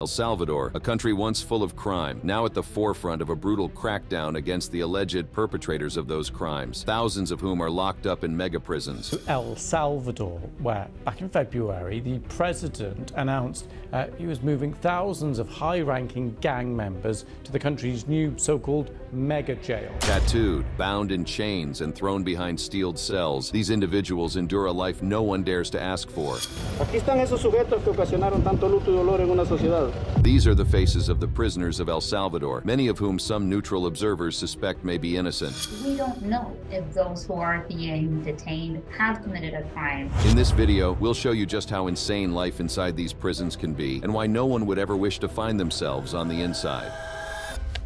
El Salvador, a country once full of crime, now at the forefront of a brutal crackdown against the alleged perpetrators of those crimes, thousands of whom are locked up in mega prisons. El Salvador, where back in February the president announced he was moving thousands of high-ranking gang members to the country's new so-called mega jail. Tattooed, bound in chains, and thrown behind steeled cells, these individuals endure a life no one dares to ask for. Aquí están esos sujetos que ocasionaron tanto luto y dolor en una sociedad. These are the faces of the prisoners of El Salvador, many of whom some neutral observers suspect may be innocent. We don't know if those who are being detained have committed a crime. In this video, we'll show you just how insane life inside these prisons can be and why no one would ever wish to find themselves on the inside.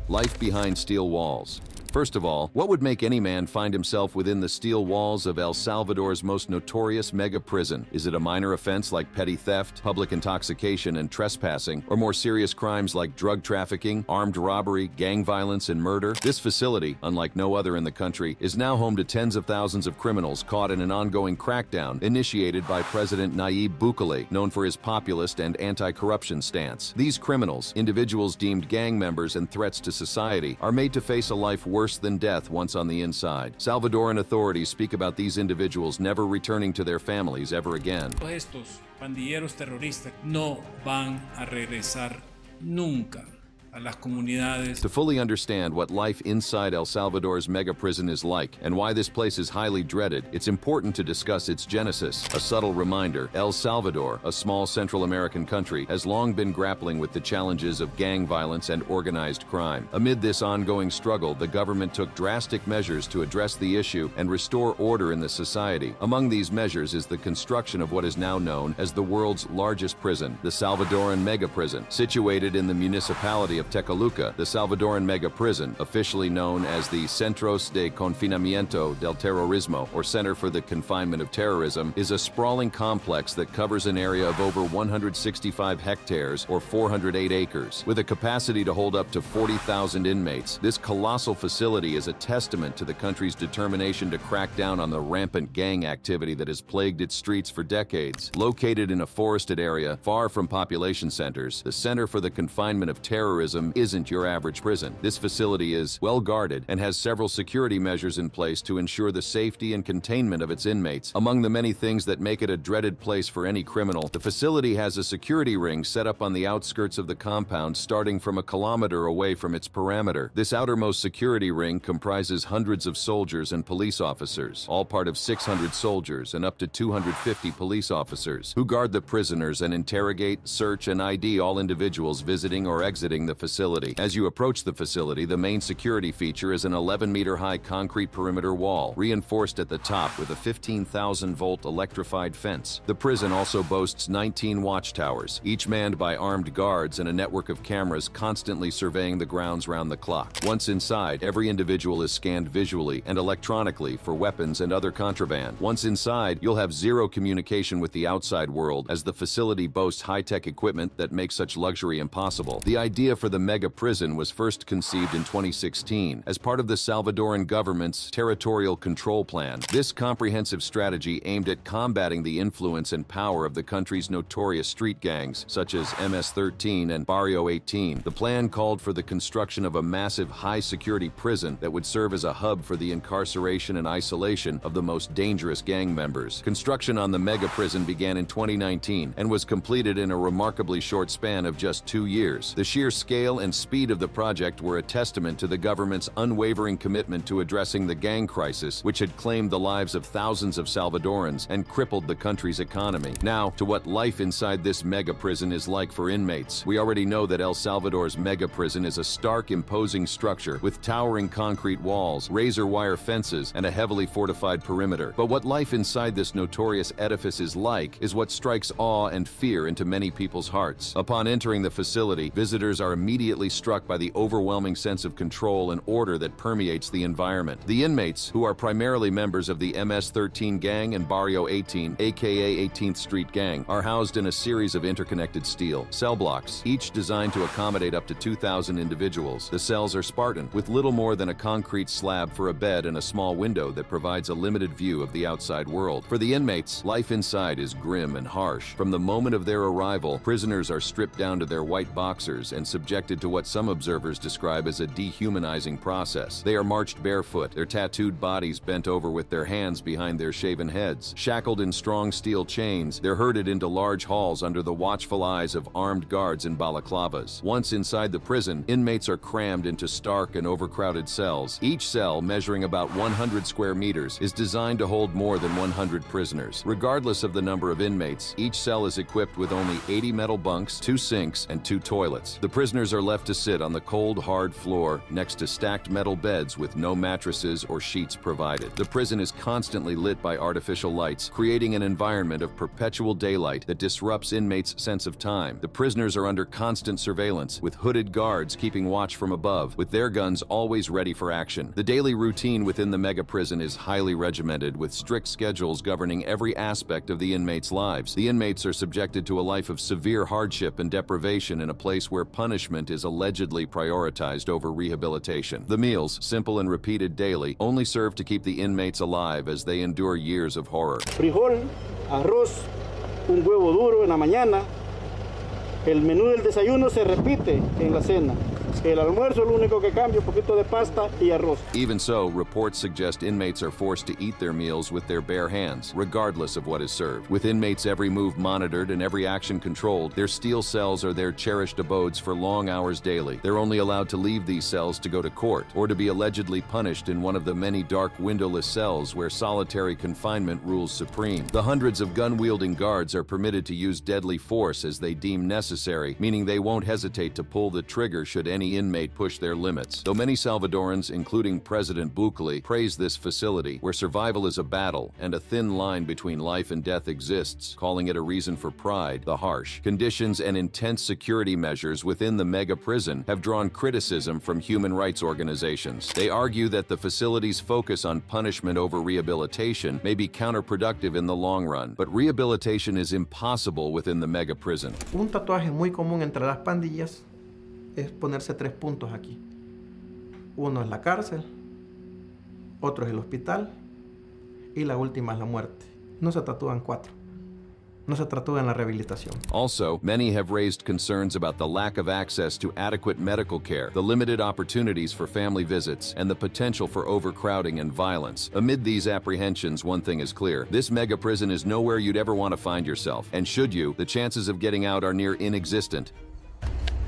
Life behind steel walls. First of all, what would make any man find himself within the steel walls of El Salvador's most notorious mega prison? Is it a minor offense like petty theft, public intoxication, and trespassing, or more serious crimes like drug trafficking, armed robbery, gang violence, and murder? This facility, unlike no other in the country, is now home to tens of thousands of criminals caught in an ongoing crackdown initiated by President Nayib Bukele, known for his populist and anti-corruption stance. These criminals, individuals deemed gang members and threats to society, are made to face a life worse than death once on the inside. Salvadoran authorities speak about these individuals never returning to their families ever again. Estos pandilleros terroristas no van a regresar nunca a las comunidades. To fully understand what life inside El Salvador's mega prison is like and why this place is highly dreaded, it's important to discuss its genesis. A subtle reminder, El Salvador, a small Central American country, has long been grappling with the challenges of gang violence and organized crime. Amid this ongoing struggle, the government took drastic measures to address the issue and restore order in the society. Among these measures is the construction of what is now known as the world's largest prison, the Salvadoran Mega Prison. Situated in the municipality of Tecoluca, the Salvadoran Mega Prison, officially known as the Centros de Confinamiento del Terrorismo, or Center for the Confinement of Terrorism, is a sprawling complex that covers an area of over 165 hectares or 408 acres. With a capacity to hold up to 40,000 inmates, this colossal facility is a testament to the country's determination to crack down on the rampant gang activity that has plagued its streets for decades. Located in a forested area far from population centers, the Center for the Confinement of Terrorism isn't your average prison. This facility is well guarded and has several security measures in place to ensure the safety and containment of its inmates. Among the many things that make it a dreaded place for any criminal, the facility has a security ring set up on the outskirts of the compound starting from a kilometer away from its perimeter. This outermost security ring comprises hundreds of soldiers and police officers, all part of 600 soldiers and up to 250 police officers, who guard the prisoners and interrogate, search, and ID all individuals visiting or exiting the facility. As you approach the facility, the main security feature is an 11-meter-high concrete perimeter wall, reinforced at the top with a 15,000-volt electrified fence. The prison also boasts 19 watchtowers, each manned by armed guards and a network of cameras constantly surveying the grounds round the clock. Once inside, every individual is scanned visually and electronically for weapons and other contraband. Once inside, you'll have zero communication with the outside world, as the facility boasts high-tech equipment that makes such luxury impossible. The idea for the mega prison was first conceived in 2016 as part of the Salvadoran government's territorial control plan. This comprehensive strategy aimed at combating the influence and power of the country's notorious street gangs, such as MS-13 and Barrio 18. The plan called for the construction of a massive high-security prison that would serve as a hub for the incarceration and isolation of the most dangerous gang members. Construction on the mega prison began in 2019 and was completed in a remarkably short span of just 2 years. The sheer scale and speed of the project were a testament to the government's unwavering commitment to addressing the gang crisis, which had claimed the lives of thousands of Salvadorans and crippled the country's economy. Now, to what life inside this mega prison is like for inmates. We already know that El Salvador's mega prison is a stark, imposing structure with towering concrete walls, razor wire fences, and a heavily fortified perimeter. But what life inside this notorious edifice is like is what strikes awe and fear into many people's hearts. Upon entering the facility, visitors are immediately immediately struck by the overwhelming sense of control and order that permeates the environment. The inmates, who are primarily members of the MS-13 gang and Barrio 18, aka 18th Street Gang, are housed in a series of interconnected steel cell blocks, each designed to accommodate up to 2,000 individuals. The cells are Spartan, with little more than a concrete slab for a bed and a small window that provides a limited view of the outside world. For the inmates, life inside is grim and harsh. From the moment of their arrival, prisoners are stripped down to their white boxers and subjected to what some observers describe as a dehumanizing process. They are marched barefoot, their tattooed bodies bent over with their hands behind their shaven heads. Shackled in strong steel chains, they're herded into large halls under the watchful eyes of armed guards in balaclavas. Once inside the prison, inmates are crammed into stark and overcrowded cells. Each cell, measuring about 100 square meters, is designed to hold more than 100 prisoners. Regardless of the number of inmates, each cell is equipped with only 80 metal bunks, 2 sinks, and 2 toilets. The prisoners are left to sit on the cold, hard floor next to stacked metal beds with no mattresses or sheets provided. The prison is constantly lit by artificial lights, creating an environment of perpetual daylight that disrupts inmates' sense of time. The prisoners are under constant surveillance, with hooded guards keeping watch from above, with their guns always ready for action. The daily routine within the mega prison is highly regimented, with strict schedules governing every aspect of the inmates' lives. The inmates are subjected to a life of severe hardship and deprivation in a place where punishment is allegedly prioritized over rehabilitation. The meals, simple and repeated daily, only serve to keep the inmates alive as they endure years of horror. Frijol, arroz, un huevo duro en la mañana. El menú del desayuno se repite en la cena. El almuerzo lo único que cambia un poquito de pasta y arroz. Even so, reports suggest inmates are forced to eat their meals with their bare hands, regardless of what is served. With inmates' every move monitored and every action controlled, their steel cells are their cherished abodes for long hours daily. They're only allowed to leave these cells to go to court, or to be allegedly punished in one of the many dark windowless cells where solitary confinement rules supreme. The hundreds of gun-wielding guards are permitted to use deadly force as they deem necessary, meaning they won't hesitate to pull the trigger should any inmate push their limits. Though many Salvadorans, including President Bukele, praise this facility, where survival is a battle and a thin line between life and death exists, calling it a reason for pride, the harsh conditions and intense security measures within the mega prison have drawn criticism from human rights organizations. They argue that the facility's focus on punishment over rehabilitation may be counterproductive in the long run, but rehabilitation is impossible within the mega prison. Un tatuaje muy común entre las pandillas es ponerse 3 puntos aquí. Uno es la cárcel, otro es el hospital y la última es la muerte. No se tatúan 4. No se tatúan la rehabilitación. Also, many have raised concerns about the lack of access to adequate medical care, the limited opportunities for family visits, and the potential for overcrowding and violence. Amid these apprehensions, one thing is clear: this mega prison is nowhere you'd ever want to find yourself, and should you, the chances of getting out are near inexistent.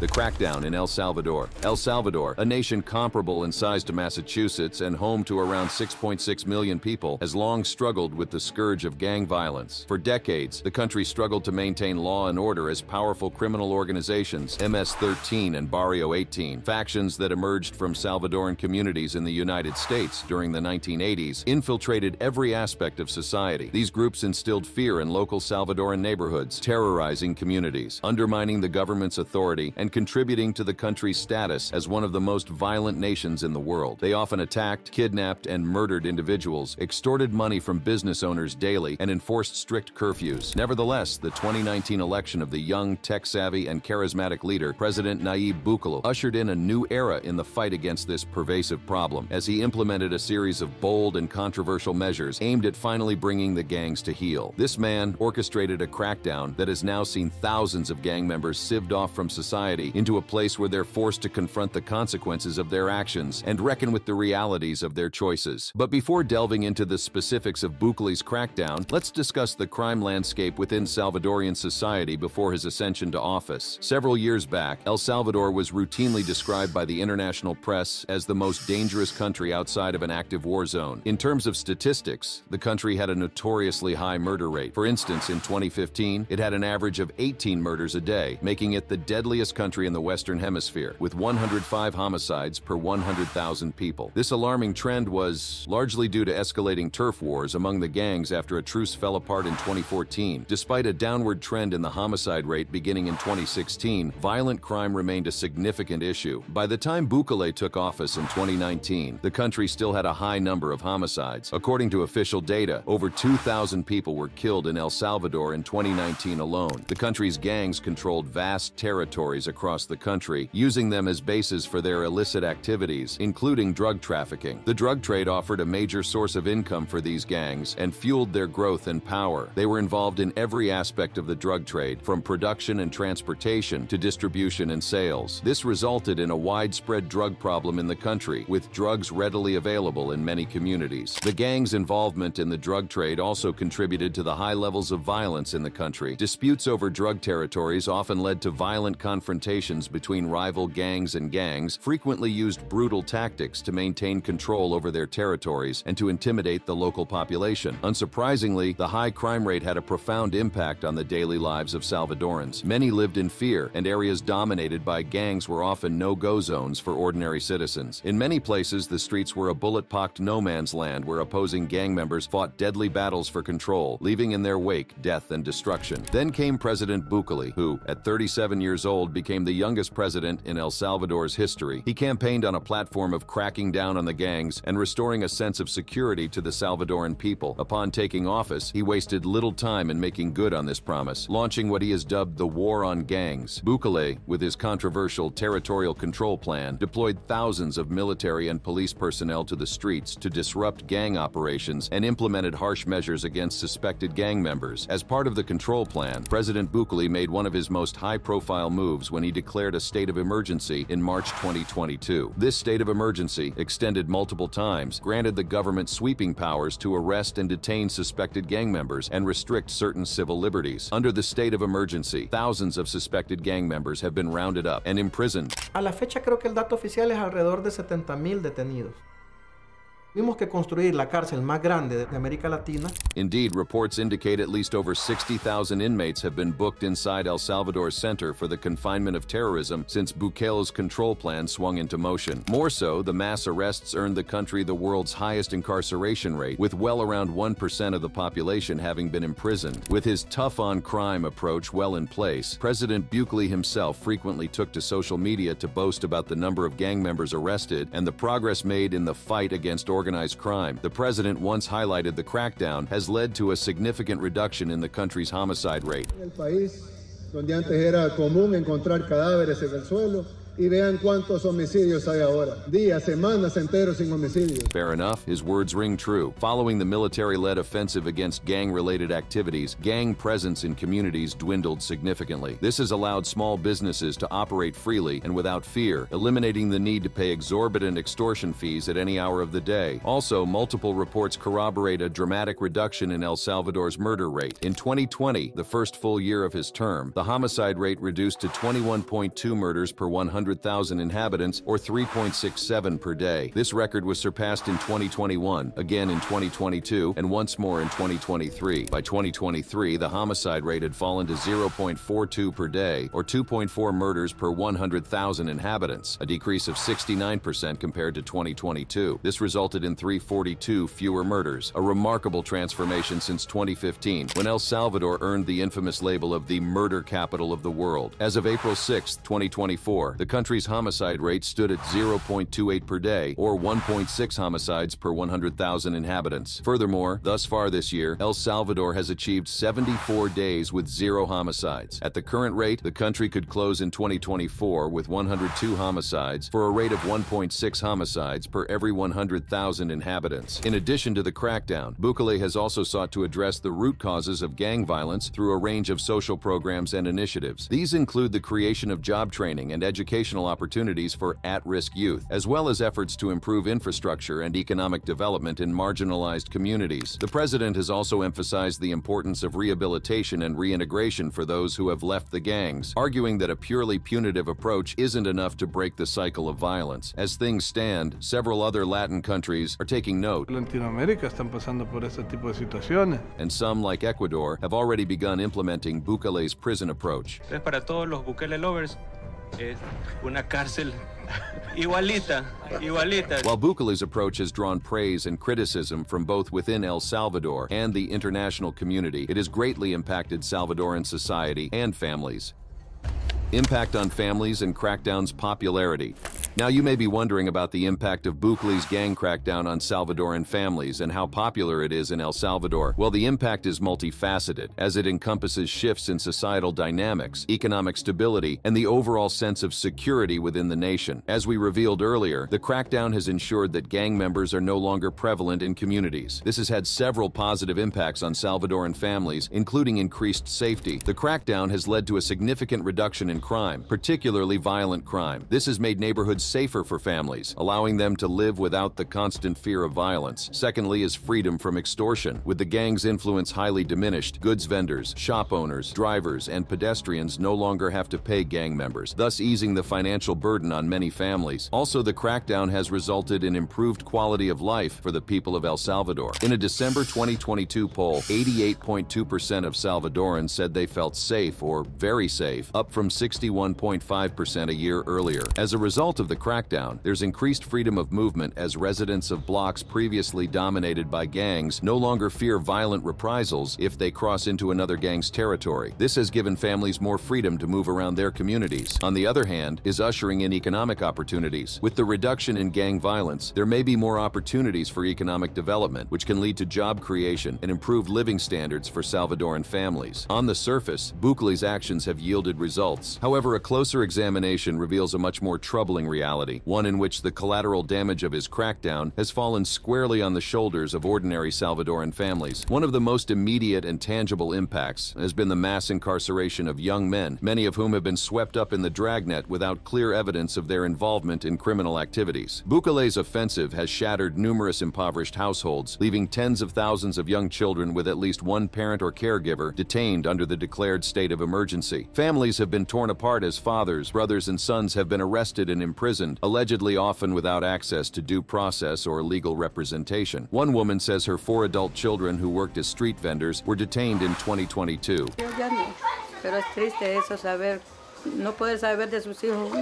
The crackdown in El Salvador. El Salvador, a nation comparable in size to Massachusetts and home to around 6.6 million people, has long struggled with the scourge of gang violence. For decades, the country struggled to maintain law and order as powerful criminal organizations, MS-13 and Barrio 18, factions that emerged from Salvadoran communities in the United States during the 1980s, infiltrated every aspect of society. These groups instilled fear in local Salvadoran neighborhoods, terrorizing communities, undermining the government's authority, and contributing to the country's status as one of the most violent nations in the world. They often attacked, kidnapped, and murdered individuals, extorted money from business owners daily, and enforced strict curfews. Nevertheless, the 2019 election of the young, tech-savvy, and charismatic leader, President Nayib Bukele, ushered in a new era in the fight against this pervasive problem, as he implemented a series of bold and controversial measures aimed at finally bringing the gangs to heel. This man orchestrated a crackdown that has now seen thousands of gang members sieved off from society into a place where they're forced to confront the consequences of their actions and reckon with the realities of their choices. But before delving into the specifics of Bukele's crackdown, let's discuss the crime landscape within Salvadorian society before his ascension to office. Several years back, El Salvador was routinely described by the international press as the most dangerous country outside of an active war zone. In terms of statistics, the country had a notoriously high murder rate. For instance, in 2015, it had an average of 18 murders a day, making it the deadliest country country in the Western Hemisphere, with 105 homicides per 100,000 people. This alarming trend was largely due to escalating turf wars among the gangs after a truce fell apart in 2014. Despite a downward trend in the homicide rate beginning in 2016, violent crime remained a significant issue. By the time Bukele took office in 2019, the country still had a high number of homicides. According to official data, over 2,000 people were killed in El Salvador in 2019 alone. The country's gangs controlled vast territories across the country, using them as bases for their illicit activities, including drug trafficking. The drug trade offered a major source of income for these gangs and fueled their growth and power. They were involved in every aspect of the drug trade, from production and transportation to distribution and sales. This resulted in a widespread drug problem in the country, with drugs readily available in many communities. The gangs' involvement in the drug trade also contributed to the high levels of violence in the country. Disputes over drug territories often led to violent confrontations between rival gangs, and gangs frequently used brutal tactics to maintain control over their territories and to intimidate the local population. Unsurprisingly, the high crime rate had a profound impact on the daily lives of Salvadorans. Many lived in fear, and areas dominated by gangs were often no-go zones for ordinary citizens. In many places, the streets were a bullet-pocked no-man's land where opposing gang members fought deadly battles for control, leaving in their wake death and destruction. Then came President Bukele, who, at 37 years old, became the youngest president in El Salvador's history. He campaigned on a platform of cracking down on the gangs and restoring a sense of security to the Salvadoran people. Upon taking office, he wasted little time in making good on this promise, launching what he has dubbed the War on Gangs. Bukele, with his controversial territorial control plan, deployed thousands of military and police personnel to the streets to disrupt gang operations and implemented harsh measures against suspected gang members. As part of the control plan, President Bukele made one of his most high-profile moves when he declared a state of emergency in March 2022. This state of emergency, extended multiple times, granted the government sweeping powers to arrest and detain suspected gang members and restrict certain civil liberties. Under the state of emergency, thousands of suspected gang members have been rounded up and imprisoned. A la fecha creo que el dato oficial es alrededor de 70,000 detenidos. Tuvimos que construir la cárcel más grande de América Latina. Indeed, reports indicate at least over 60,000 inmates have been booked inside El Salvador's Center for the Confinement of Terrorism since Bukele's control plan swung into motion. More so, the mass arrests earned the country the world's highest incarceration rate, with well around 1% of the population having been imprisoned. With his tough-on-crime approach well in place, President Bukele himself frequently took to social media to boast about the number of gang members arrested and the progress made in the fight against organized crime. The president once highlighted the crackdown has led to a significant reduction in the country's homicide rate. El país donde antes era común encontrar cadáveres en el suelo, y vean cuántos homicidios hay ahora. Días, semanas enteros sin homicidios. Fair enough, his words ring true. Following the military-led offensive against gang-related activities, gang presence in communities dwindled significantly. This has allowed small businesses to operate freely and without fear, eliminating the need to pay exorbitant extortion fees at any hour of the day. Also, multiple reports corroborate a dramatic reduction in El Salvador's murder rate. In 2020, the first full year of his term, the homicide rate reduced to 21.2 murders per 100,000 inhabitants, or 3.67 per day. This record was surpassed in 2021, again in 2022, and once more in 2023. By 2023, the homicide rate had fallen to 0.42 per day, or 2.4 murders per 100,000 inhabitants, a decrease of 69% compared to 2022. This resulted in 342 fewer murders, a remarkable transformation since 2015, when El Salvador earned the infamous label of the murder capital of the world. As of April 6, 2024, the country's homicide rate stood at 0.28 per day, or 1.6 homicides per 100,000 inhabitants. Furthermore, thus far this year, El Salvador has achieved 74 days with 0 homicides. At the current rate, the country could close in 2024 with 102 homicides, for a rate of 1.6 homicides per every 100,000 inhabitants. In addition to the crackdown, Bukele has also sought to address the root causes of gang violence through a range of social programs and initiatives. These include the creation of job training and educational opportunities for at-risk youth, as well as efforts to improve infrastructure and economic development in marginalized communities. The president has also emphasized the importance of rehabilitation and reintegration for those who have left the gangs, arguing that a purely punitive approach isn't enough to break the cycle of violence. As things stand, several other Latin countries are taking note. Latinoamérica están pasando por este tipo de situaciones. And some, like Ecuador, have already begun implementing Bukele's prison approach. Para todos los Bukele lovers, Es una cárcel igualita. While Bukele's approach has drawn praise and criticism from both within El Salvador and the international community, it has greatly impacted Salvadoran society and families. Impact on families and crackdown's popularity. Now you may be wondering about the impact of Bukele's gang crackdown on Salvadoran families and how popular it is in El Salvador. Well, the impact is multifaceted, as it encompasses shifts in societal dynamics, economic stability, and the overall sense of security within the nation. As we revealed earlier, the crackdown has ensured that gang members are no longer prevalent in communities. This has had several positive impacts on Salvadoran families, including increased safety. The crackdown has led to a significant reduction in crime, particularly violent crime. This has made neighborhoods safer for families, allowing them to live without the constant fear of violence. Secondly is freedom from extortion. With the gang's influence highly diminished, goods vendors, shop owners, drivers, and pedestrians no longer have to pay gang members, thus easing the financial burden on many families. Also, the crackdown has resulted in improved quality of life for the people of El Salvador. In a December 2022 poll, 88.2% of Salvadorans said they felt safe or very safe, up from 61.5% a year earlier. As a result of the crackdown, there's increased freedom of movement as residents of blocks previously dominated by gangs no longer fear violent reprisals if they cross into another gang's territory. This has given families more freedom to move around their communities. On the other hand, is ushering in economic opportunities. With the reduction in gang violence, there may be more opportunities for economic development, which can lead to job creation and improved living standards for Salvadoran families. On the surface, Bukele's actions have yielded results. However, a closer examination reveals a much more troubling reality, one in which the collateral damage of his crackdown has fallen squarely on the shoulders of ordinary Salvadoran families. One of the most immediate and tangible impacts has been the mass incarceration of young men, many of whom have been swept up in the dragnet without clear evidence of their involvement in criminal activities. Bukele's offensive has shattered numerous impoverished households, leaving tens of thousands of young children with at least one parent or caregiver detained under the declared state of emergency. Families have been torn apart as fathers, brothers, and sons have been arrested and imprisoned, allegedly often without access to due process or legal representation. One woman says her 4 adult children who worked as street vendors were detained in 2022. Pero es triste eso saber, no poder saber de sus hijos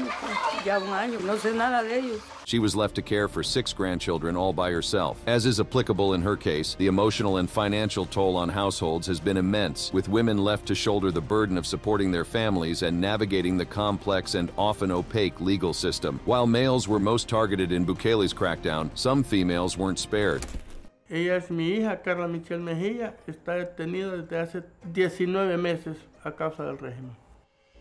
ya un año, no sé nada de ellos. She was left to care for 6 grandchildren all by herself. As is applicable in her case, the emotional and financial toll on households has been immense, with women left to shoulder the burden of supporting their families and navigating the complex and often opaque legal system. While males were most targeted in Bukele's crackdown, some females weren't spared. Ella es mi hija, Carla Michelle Mejía, está detenida desde hace 19 meses a causa del régimen.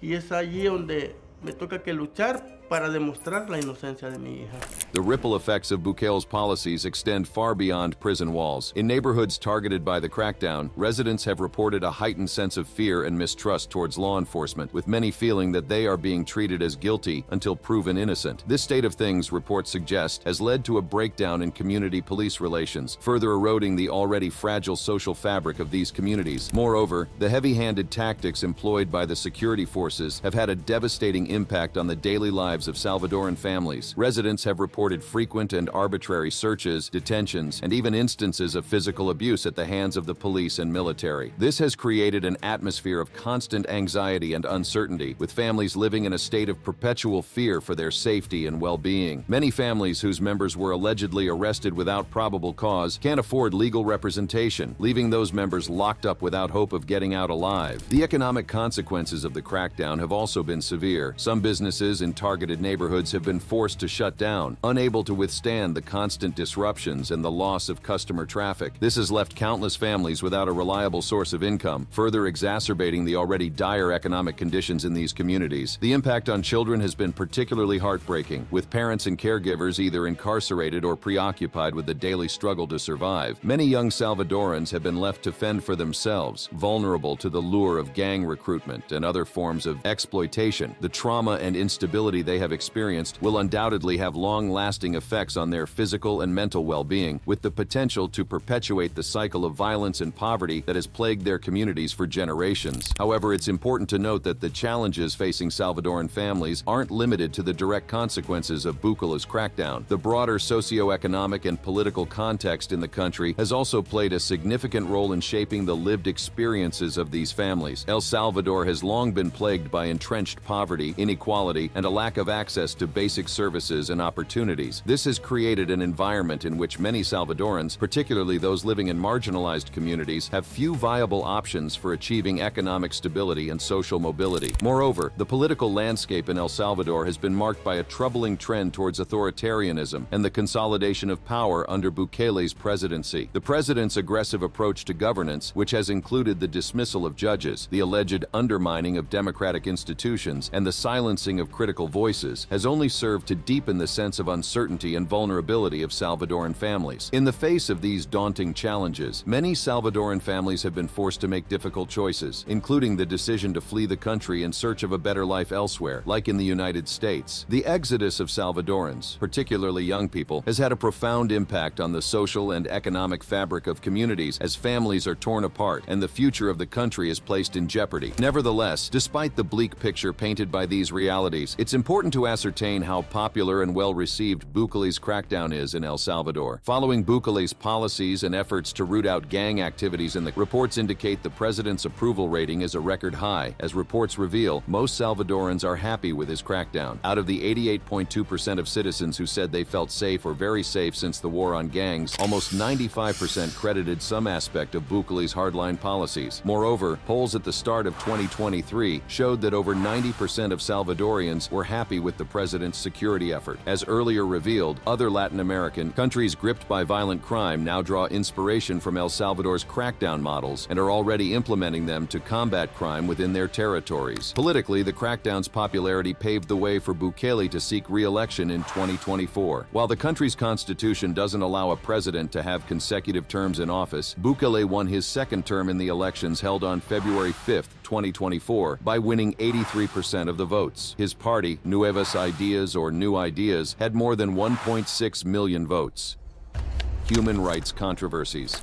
Y es allí donde me toca que luchar para demostrar la inocencia de mi hija. The ripple effects of Bukele's policies extend far beyond prison walls. In neighborhoods targeted by the crackdown, residents have reported a heightened sense of fear and mistrust towards law enforcement, with many feeling that they are being treated as guilty until proven innocent. This state of things, reports suggest, has led to a breakdown in community-police relations, further eroding the already fragile social fabric of these communities. Moreover, the heavy-handed tactics employed by the security forces have had a devastating impact on the daily lives of Salvadoran families. Residents have reported frequent and arbitrary searches, detentions, and even instances of physical abuse at the hands of the police and military. This has created an atmosphere of constant anxiety and uncertainty, with families living in a state of perpetual fear for their safety and well-being. Many families whose members were allegedly arrested without probable cause can't afford legal representation, leaving those members locked up without hope of getting out alive. The economic consequences of the crackdown have also been severe. Some businesses in targeted neighborhoods have been forced to shut down, unable to withstand the constant disruptions and the loss of customer traffic. This has left countless families without a reliable source of income, further exacerbating the already dire economic conditions in these communities. The impact on children has been particularly heartbreaking, with parents and caregivers either incarcerated or preoccupied with the daily struggle to survive. Many young Salvadorans have been left to fend for themselves, vulnerable to the lure of gang recruitment and other forms of exploitation. The trauma and instability they they have experienced will undoubtedly have long-lasting effects on their physical and mental well-being, with the potential to perpetuate the cycle of violence and poverty that has plagued their communities for generations. However, it's important to note that the challenges facing Salvadoran families aren't limited to the direct consequences of Bukele's crackdown. The broader socioeconomic and political context in the country has also played a significant role in shaping the lived experiences of these families. El Salvador has long been plagued by entrenched poverty, inequality, and a lack of access to basic services and opportunities. This has created an environment in which many Salvadorans, particularly those living in marginalized communities, have few viable options for achieving economic stability and social mobility. Moreover, the political landscape in El Salvador has been marked by a troubling trend towards authoritarianism and the consolidation of power under Bukele's presidency. The president's aggressive approach to governance, which has included the dismissal of judges, the alleged undermining of democratic institutions, and the silencing of critical voices, has only served to deepen the sense of uncertainty and vulnerability of Salvadoran families. In the face of these daunting challenges, many Salvadoran families have been forced to make difficult choices, including the decision to flee the country in search of a better life elsewhere, like in the United States. The exodus of Salvadorans, particularly young people, has had a profound impact on the social and economic fabric of communities as families are torn apart and the future of the country is placed in jeopardy. Nevertheless, despite the bleak picture painted by these realities, it's important to ascertain how popular and well-received Bukele's crackdown is in El Salvador. Following Bukele's policies and efforts to root out gang activities in the reports indicate the president's approval rating is a record high. As reports reveal, most Salvadorans are happy with his crackdown. Out of the 88.2% of citizens who said they felt safe or very safe since the war on gangs, almost 95% credited some aspect of Bukele's hardline policies. Moreover, polls at the start of 2023 showed that over 90% of Salvadorians were happy with the president's security effort. As earlier revealed, other Latin American countries gripped by violent crime now draw inspiration from El Salvador's crackdown models and are already implementing them to combat crime within their territories. Politically, the crackdown's popularity paved the way for Bukele to seek re-election in 2024. While the country's constitution doesn't allow a president to have consecutive terms in office, Bukele won his second term in the elections held on February 5, 2024, by winning 83% of the votes. His party, Nuevas Ideas or New Ideas, had more than 1.6 million votes. Human rights controversies.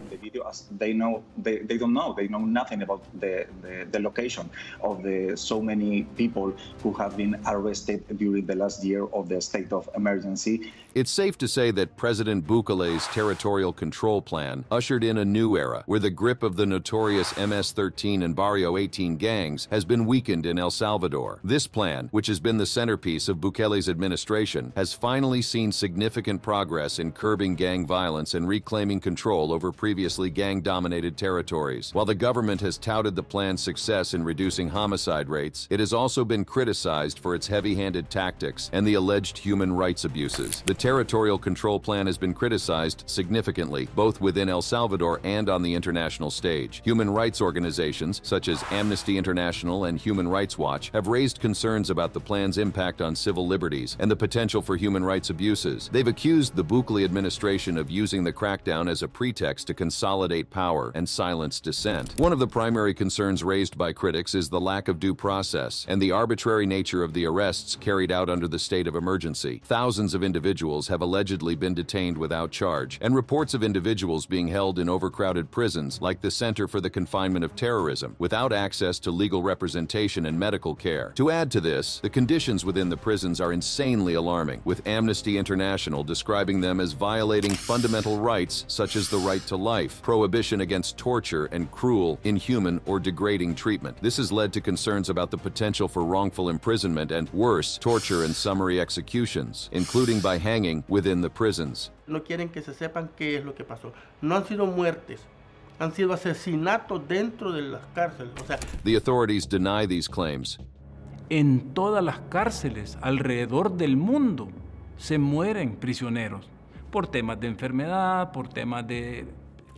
The video, as they know, they don't know. They know nothing about the location of so many people who have been arrested during the last year of the state of emergency. It's safe to say that President Bukele's territorial control plan ushered in a new era, where the grip of the notorious MS-13 and Barrio 18 gangs has been weakened in El Salvador. This plan, which has been the centerpiece of Bukele's administration, has finally seen significant progress in curbing gang violence and reclaiming control over previously gang-dominated territories. While the government has touted the plan's success in reducing homicide rates, it has also been criticized for its heavy-handed tactics and the alleged human rights abuses. The territorial control plan has been criticized significantly, both within El Salvador and on the international stage. Human rights organizations, such as Amnesty International and Human Rights Watch, have raised concerns about the plan's impact on civil liberties and the potential for human rights abuses. They've accused the Bukele administration of using the crackdown as a pretext to consolidate power and silence dissent. One of the primary concerns raised by critics is the lack of due process and the arbitrary nature of the arrests carried out under the state of emergency. Thousands of individuals have allegedly been detained without charge, and reports of individuals being held in overcrowded prisons, like the Center for the Confinement of Terrorism, without access to legal representation and medical care. To add to this, the conditions within the prisons are insanely alarming, with Amnesty International describing them as violating fundamental rights such as the right to life, prohibition against torture, and cruel, inhuman, or degrading treatment. This has led to concerns about the potential for wrongful imprisonment and, worse, torture and summary executions, including by hanging within the prisons. No quieren que se sepan qué es lo que pasó. No han sido muertes, han sido asesinatos dentro de las cárceles. The authorities deny these claims. En todas las cárceles alrededor del mundo se mueren prisioneros por temas de enfermedad, por temas de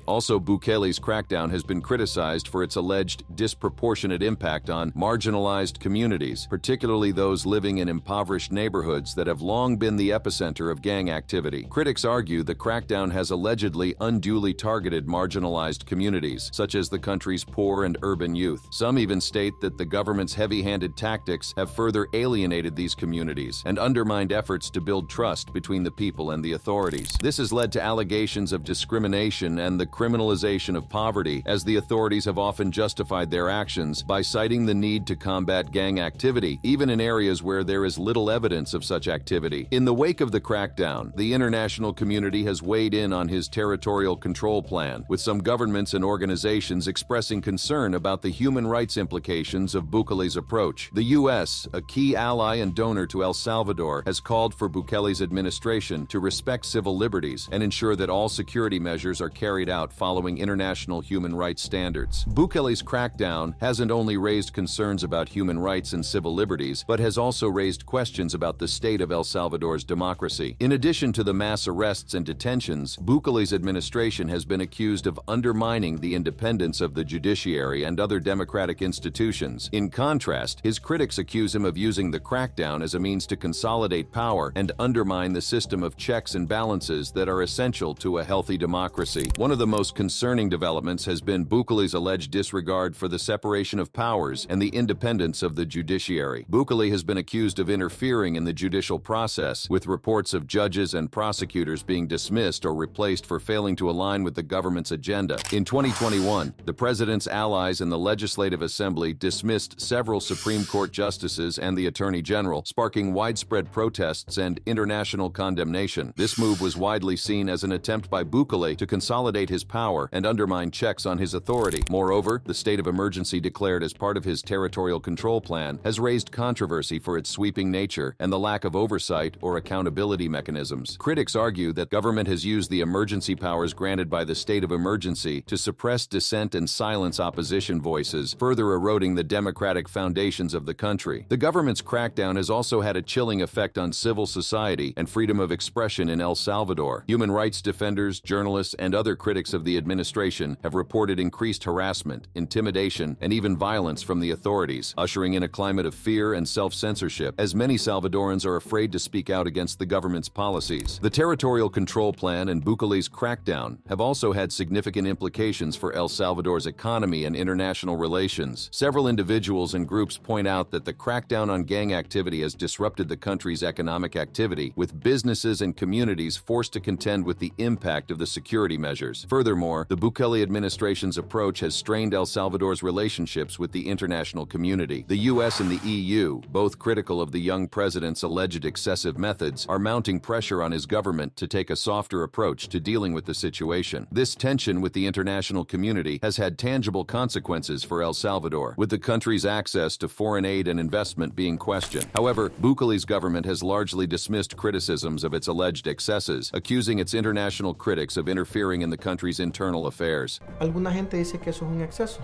Also, Bukele's crackdown has been criticized for its alleged disproportionate impact on marginalized communities, particularly those living in impoverished neighborhoods that have long been the epicenter of gang activity. Critics argue the crackdown has allegedly unduly targeted marginalized communities, such as the country's poor and urban youth. Some even state that the government's heavy-handed tactics have further alienated these communities and undermined efforts to build trust between the people and the authorities. This has led to allegations of discrimination and the criminalization of poverty, as the authorities have often justified their actions by citing the need to combat gang activity, even in areas where there is little evidence of such activity. In the wake of the crackdown, the international community has weighed in on his territorial control plan, with some governments and organizations expressing concern about the human rights implications of Bukele's approach. The U.S., a key ally and donor to El Salvador, has called for Bukele's administration to respect civil liberties and ensure that all security measures are carried out following international human rights standards. Bukele's crackdown hasn't only raised concerns about human rights and civil liberties, but has also raised questions about the state of El Salvador's democracy. In addition to the mass arrests and detentions, Bukele's administration has been accused of undermining the independence of the judiciary and other democratic institutions. In contrast, his critics accuse him of using the crackdown as a means to consolidate power and undermine the system of checks and balances that are essential to a healthy democracy. One of the most concerning developments has been Bukele's alleged disregard for the separation of powers and the independence of the judiciary. Bukele has been accused of interfering in the judicial process, with reports of judges and prosecutors being dismissed or replaced for failing to align with the government's agenda. In 2021, the president's allies in the Legislative Assembly dismissed several Supreme Court justices and the Attorney General, sparking widespread protests and international condemnation. This move was widely seen as an attempt by Bukele to consolidate his power and undermine checks on his authority. Moreover, the state of emergency declared as part of his territorial control plan has raised controversy for its sweeping nature and the lack of oversight or accountability mechanisms. Critics argue that government has used the emergency powers granted by the state of emergency to suppress dissent and silence opposition voices, further eroding the democratic foundations of the country. The government's crackdown has also had a chilling effect on civil society and freedom of expression in El Salvador. Human rights defenders, journalists, and other critics of the administration have reported increased harassment, intimidation, and even violence from the authorities, ushering in a climate of fear and self-censorship, as many Salvadorans are afraid to speak out against the government's policies. The territorial control plan and Bukele's crackdown have also had significant implications for El Salvador's economy and international relations. Several individuals and groups point out that the crackdown on gang activity has disrupted the country's economic activity, with businesses and communities forced to contend with the impact of the security measures. Furthermore, the Bukele administration's approach has strained El Salvador's relationships with the international community. The U.S. and the EU, both critical of the young president's alleged excessive methods, are mounting pressure on his government to take a softer approach to dealing with the situation. This tension with the international community has had tangible consequences for El Salvador, with the country's access to foreign aid and investment being questioned. However, Bukele's government has largely dismissed criticisms of its alleged excesses, accusing its international critics of interfering in the country's internal affairs. Alguna gente dice que eso es un exceso.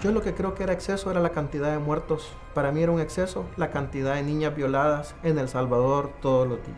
Yo lo que creo que era exceso era la cantidad de muertos. Para mí era un exceso la cantidad de niñas violadas en El Salvador todos los días.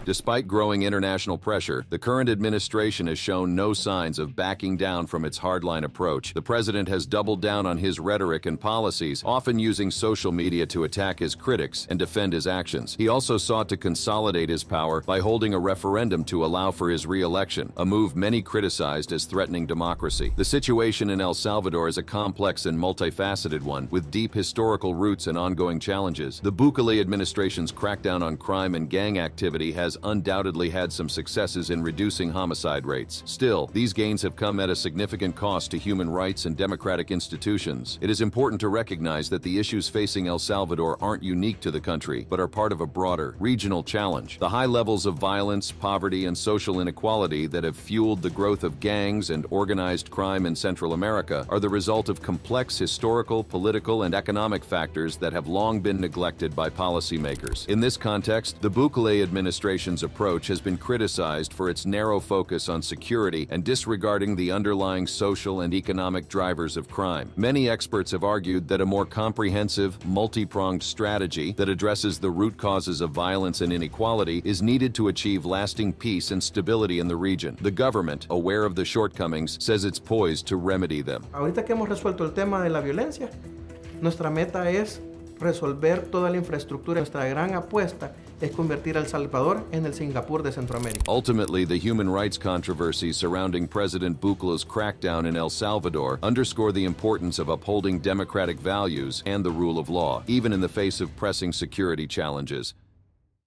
Despite growing international pressure, the current administration has shown no signs of backing down from its hardline approach. The president has doubled down on his rhetoric and policies, often using social media to attack his critics and defend his actions. He also sought to consolidate his power by holding a referendum to allow for his re-election, a move many criticized as threatening democracy. The situation in El Salvador is a complex and multifaceted one, with deep historical roots and ongoing challenges. The Bukele administration's crackdown on crime and gang activity has undoubtedly had some successes in reducing homicide rates. Still, these gains have come at a significant cost to human rights and democratic institutions. It is important to recognize that the issues facing El Salvador aren't unique to the country, but are part of a broader, regional challenge. The high levels of violence, poverty, and social inequality that have fueled the growth of gangs and organized crime in Central America are the result of complex historical, political, and economic factors that have long been neglected by policymakers. In this context, the Bukele administration administration's approach has been criticized for its narrow focus on security and disregarding the underlying social and economic drivers of crime. Many experts have argued that a more comprehensive, multi-pronged strategy that addresses the root causes of violence and inequality is needed to achieve lasting peace and stability in the region. The government, aware of the shortcomings, says it's poised to remedy them. Ahorita que hemos resuelto el tema de la violencia, nuestra meta es resolver toda la infraestructura. Nuestra gran apuesta es convertir a El Salvador en el Singapur de Centroamérica. Ultimately, the human rights controversies surrounding President Bukla's crackdown in El Salvador underscore the importance of upholding democratic values and the rule of law, even in the face of pressing security challenges.